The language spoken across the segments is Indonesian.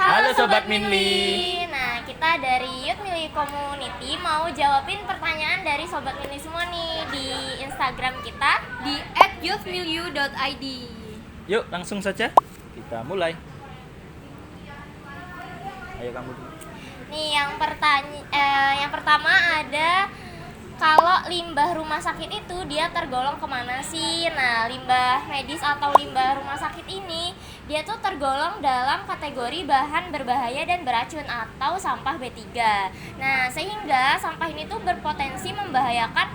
Halo Sobat Minli. Nah, kita dari Youth Minli Community mau jawabin pertanyaan dari Sobat Minli semua nih di Instagram kita di @youthmiliu.id. Yuk langsung saja kita mulai. Ayo kamu dulu. Nih, yang pertama ada, kalau limbah rumah sakit itu dia tergolong kemana sih? Nah, limbah medis atau limbah rumah sakit ini dia tuh tergolong dalam kategori bahan berbahaya dan beracun atau sampah B3. Nah, sehingga sampah ini tuh berpotensi membahayakan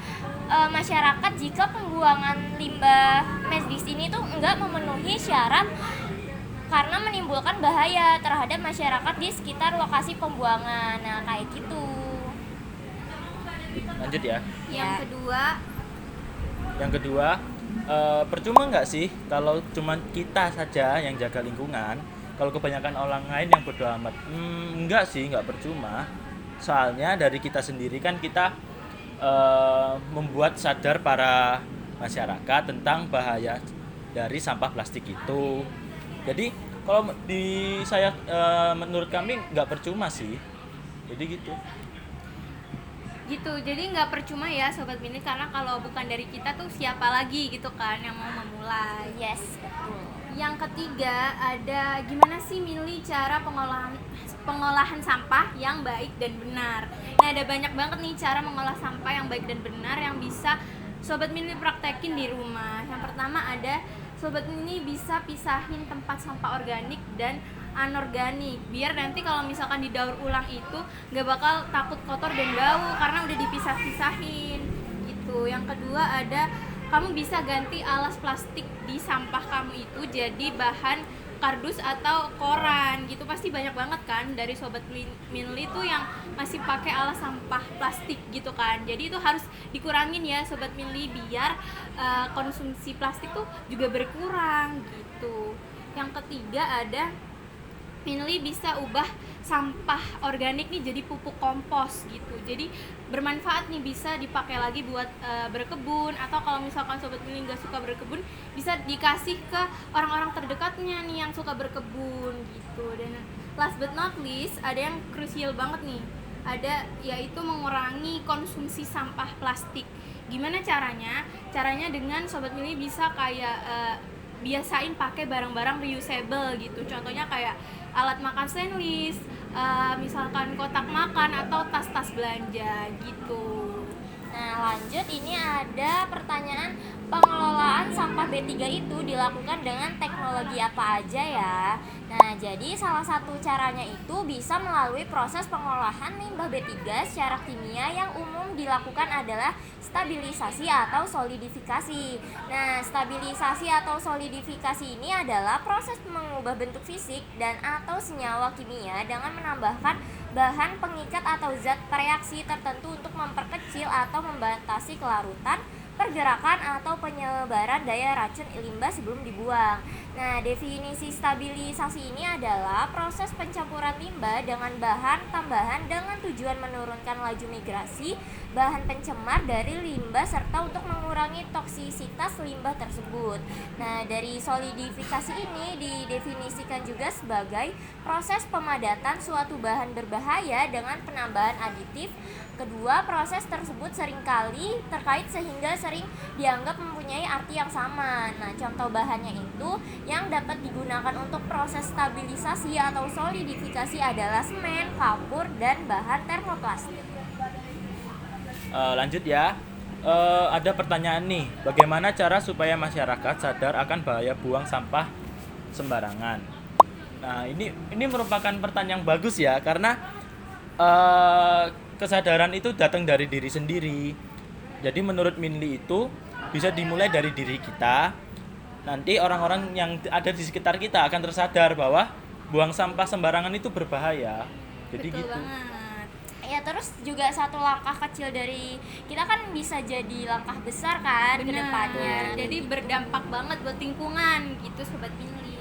masyarakat jika pembuangan limbah medis ini tuh enggak memenuhi syarat, karena menimbulkan bahaya terhadap masyarakat di sekitar lokasi pembuangan. Nah, kayak gitu. Lanjut ya. Yang kedua, Percuma nggak sih kalau cuma kita saja yang jaga lingkungan, kalau kebanyakan orang lain yang bodo amat? Enggak sih, nggak percuma. Soalnya dari kita sendiri kan kita membuat sadar para masyarakat tentang bahaya dari sampah plastik itu. Jadi kalau menurut kami nggak percuma sih. Jadi gitu. jadi nggak percuma ya Sobat Minli, karena kalau bukan dari kita tuh siapa lagi gitu kan yang mau memulai. Yes, betul. Yang ketiga ada, gimana sih Minli cara pengolahan sampah yang baik dan benar. Nah, ada banyak banget nih cara mengolah sampah yang baik dan benar yang bisa Sobat Minli praktekin di rumah. Yang pertama ada, Sobat Minli bisa pisahin tempat sampah organik dan anorganik, biar nanti kalau misalkan didaur ulang itu nggak bakal takut kotor dan bau karena udah dipisah-pisahin gitu. Yang kedua ada, kamu bisa ganti alas plastik di sampah kamu itu jadi bahan kardus atau koran gitu. Pasti banyak banget kan dari Sobat Minli tuh yang masih pakai alas sampah plastik gitu kan. Jadi itu harus dikurangin ya Sobat Minli, biar konsumsi plastik tuh juga berkurang gitu. Yang ketiga ada, Minli bisa ubah sampah organik nih jadi pupuk kompos gitu. Jadi bermanfaat nih, bisa dipakai lagi buat berkebun, atau kalau misalkan Sobat Minli nggak suka berkebun, bisa dikasih ke orang-orang terdekatnya nih yang suka berkebun gitu. Dan last but not least ada yang krusial banget nih, ada yaitu mengurangi konsumsi sampah plastik. Gimana caranya? Caranya dengan Sobat Minli bisa kayak biasain pakai barang-barang reusable gitu. Contohnya kayak alat makan stainless, misalkan kotak makan atau tas-tas belanja gitu. Nah, lanjut, ini ada pertanyaan, pengelolaan sampah B3 itu dilakukan dengan teknologi apa aja ya? Nah, jadi salah satu caranya itu bisa melalui proses pengolahan limbah B3 secara kimia. Yang umum dilakukan adalah stabilisasi atau solidifikasi. Nah, stabilisasi atau solidifikasi ini adalah proses mengubah bentuk fisik dan atau senyawa kimia dengan menambahkan bahan pengikat atau zat bereaksi tertentu untuk memperkecil atau membatasi kelarutan, pergerakan atau penyebaran daya racun limbah sebelum dibuang. Nah, definisi stabilisasi ini adalah proses pencampuran limbah dengan bahan tambahan dengan tujuan menurunkan laju migrasi bahan pencemar dari limbah serta untuk mengurangi toksisitas limbah tersebut. Nah, dari solidifikasi ini didefinisikan juga sebagai proses pemadatan suatu bahan berbahaya dengan penambahan aditif. Kedua, proses tersebut seringkali terkait sehingga sering dianggap mempunyai arti yang sama. Nah, contoh bahannya itu yang dapat digunakan untuk proses stabilisasi atau solidifikasi adalah semen, kapur, dan bahan termoplastik. Lanjut ya. Ada pertanyaan nih, bagaimana cara supaya masyarakat sadar akan bahaya buang sampah sembarangan? Nah, ini merupakan pertanyaan yang bagus ya, karena kesadaran itu datang dari diri sendiri. Jadi menurut Minli itu bisa dimulai dari diri kita. Nanti orang-orang yang ada di sekitar kita akan tersadar bahwa buang sampah sembarangan itu berbahaya. Jadi Betul gitu. banget. Ya, terus juga satu langkah kecil dari kita kan bisa jadi langkah besar kan ke depannya. Jadi berdampak banget buat lingkungan gitu Sobat Minli.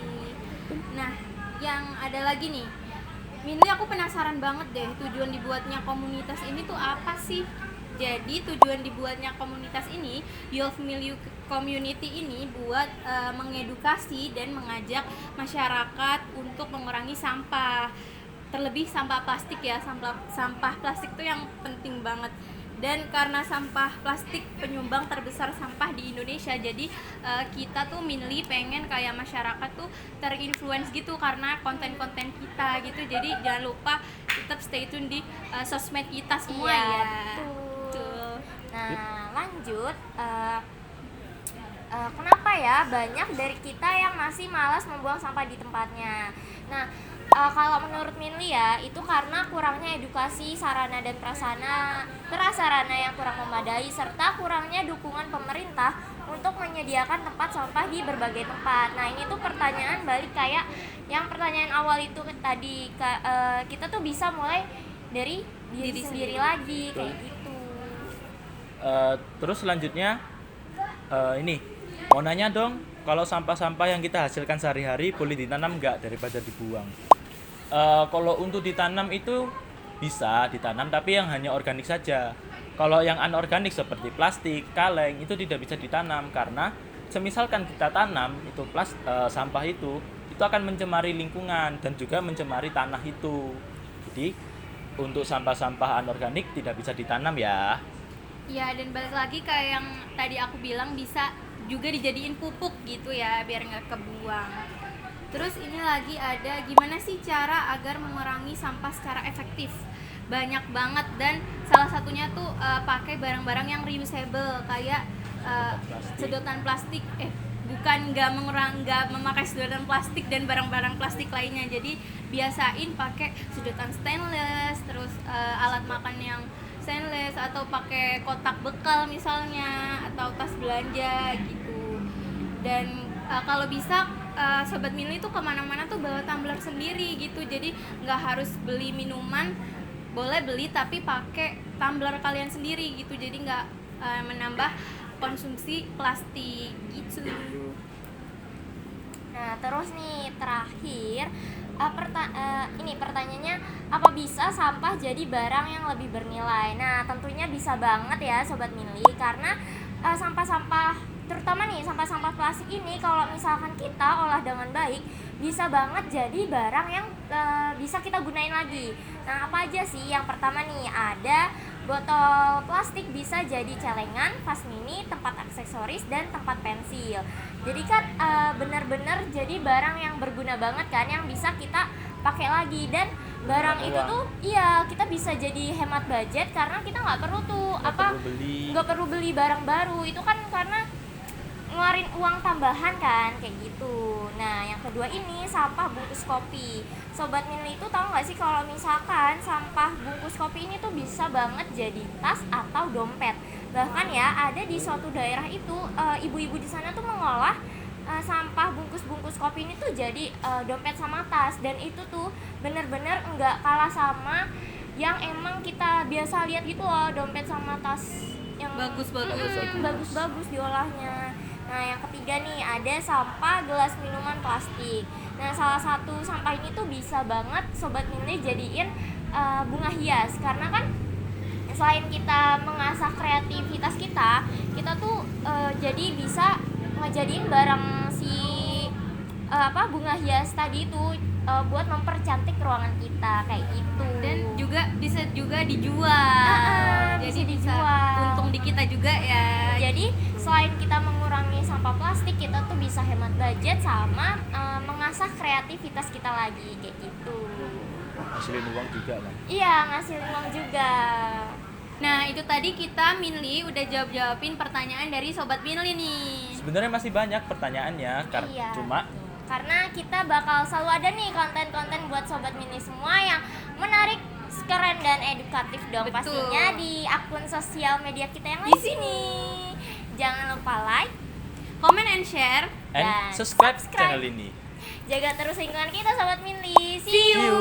Nah, yang ada lagi nih, Minli, aku penasaran banget deh, tujuan dibuatnya komunitas ini tuh apa sih? Jadi tujuan dibuatnya komunitas ini, Youth Milieu Community ini buat mengedukasi dan mengajak masyarakat untuk mengurangi sampah. Terlebih sampah plastik ya, sampah plastik itu yang penting banget. Dan karena sampah plastik penyumbang terbesar sampah di Indonesia, jadi kita tuh mainly pengen kayak masyarakat tuh terinfluence gitu karena konten-konten kita gitu. Jadi jangan lupa tetap stay tune di sosmed kita semua Iya, ya. betul. Nah, lanjut. Kenapa ya banyak dari kita yang masih malas membuang sampah di tempatnya? Nah, kalau menurut Minli ya, itu karena kurangnya edukasi sarana dan prasarana yang kurang memadai serta kurangnya dukungan pemerintah untuk menyediakan tempat sampah di berbagai tempat. Nah, ini tuh pertanyaan balik kayak yang pertanyaan awal itu tadi, kita tuh bisa mulai dari diri sendiri lagi kayak gitu. Terus selanjutnya ini mau nanya dong, kalau sampah-sampah yang kita hasilkan sehari-hari boleh ditanam nggak daripada dibuang? Kalau untuk ditanam itu bisa ditanam, tapi yang hanya organik saja. Kalau yang anorganik seperti plastik, kaleng itu tidak bisa ditanam karena semisalkan kita tanam itu sampah itu akan mencemari lingkungan dan juga mencemari tanah itu. Jadi untuk sampah-sampah anorganik tidak bisa ditanam ya. Ya, dan balik lagi kayak yang tadi aku bilang, bisa juga dijadiin pupuk gitu ya biar nggak kebuang. Terus ini lagi ada gimana sih cara agar mengurangi sampah secara efektif? Banyak banget, dan salah satunya tuh pakai barang-barang yang reusable kayak sedotan plastik. Nggak memakai sedotan plastik dan barang-barang plastik lainnya. Jadi biasain pakai sedotan stainless, terus alat makan yang stainless, atau pakai kotak bekal misalnya, atau tas belanja gitu. Dan kalau bisa Sobat Mili tuh kemana-mana tuh bawa tumbler sendiri gitu, jadi nggak harus beli minuman, boleh beli tapi pakai tumbler kalian sendiri gitu, jadi nggak menambah konsumsi plastik gitu. Nah, terus nih terakhir, ini pertanyaannya, apa bisa sampah jadi barang yang lebih bernilai? Nah, tentunya bisa banget ya Sobat Mili, karena sampah-sampah, terutama nih sampah-sampah plastik ini, kalau misalkan kita olah dengan baik, bisa banget jadi barang yang bisa kita gunain lagi. Nah, apa aja sih? Yang pertama nih, ada botol plastik bisa jadi celengan, vas mini, tempat aksesoris, dan tempat pensil. Jadi kan benar-benar jadi barang yang berguna banget kan, yang bisa kita pakai lagi. Dan barang itu tuh kita bisa jadi hemat budget karena kita nggak perlu tuh nggak perlu beli barang baru. Itu kan karena ngeluarin uang tambahan kan kayak gitu. Nah, yang kedua ini sampah bungkus kopi. Sobat Mili itu tahu nggak sih kalau misalkan sampah bungkus kopi ini tuh bisa banget jadi tas atau dompet. Bahkan ya ada di suatu daerah itu ibu-ibu di sana tuh mengolah sampah bungkus kopi ini tuh jadi dompet sama tas, dan itu tuh bener-bener nggak kalah sama yang emang kita biasa lihat gitu loh, dompet sama tas yang bagus-bagus diolahnya. Nah, yang ketiga nih, ada sampah gelas minuman plastik. Nah, salah satu sampah ini tuh bisa banget Sobat Mili jadiin bunga hias, karena kan selain kita mengasah kreativitas kita tuh jadi bisa ngejadiin barang bunga hias tadi itu buat mempercantik ruangan kita kayak gitu. Dan bisa juga dijual. Jadi dijual. Untung di kita juga ya. Jadi selain kita mengurangi sampah plastik, kita tuh bisa hemat budget sama mengasah kreativitas kita lagi kayak gitu. Ngasilin uang juga kan? Iya, ngasilin uang juga. Nah, itu tadi kita Minli udah jawabin pertanyaan dari Sobat Minli nih. Sebenarnya masih banyak pertanyaannya, cuma karena kita bakal selalu ada nih konten-konten buat Sobat Mili semua yang menarik, keren, dan edukatif dong. Betul. Pastinya di akun sosial media kita yang di sini. Jangan lupa like, comment and share, and subscribe channel ini. Jaga terus lingkungan kita Sobat Mili. See you.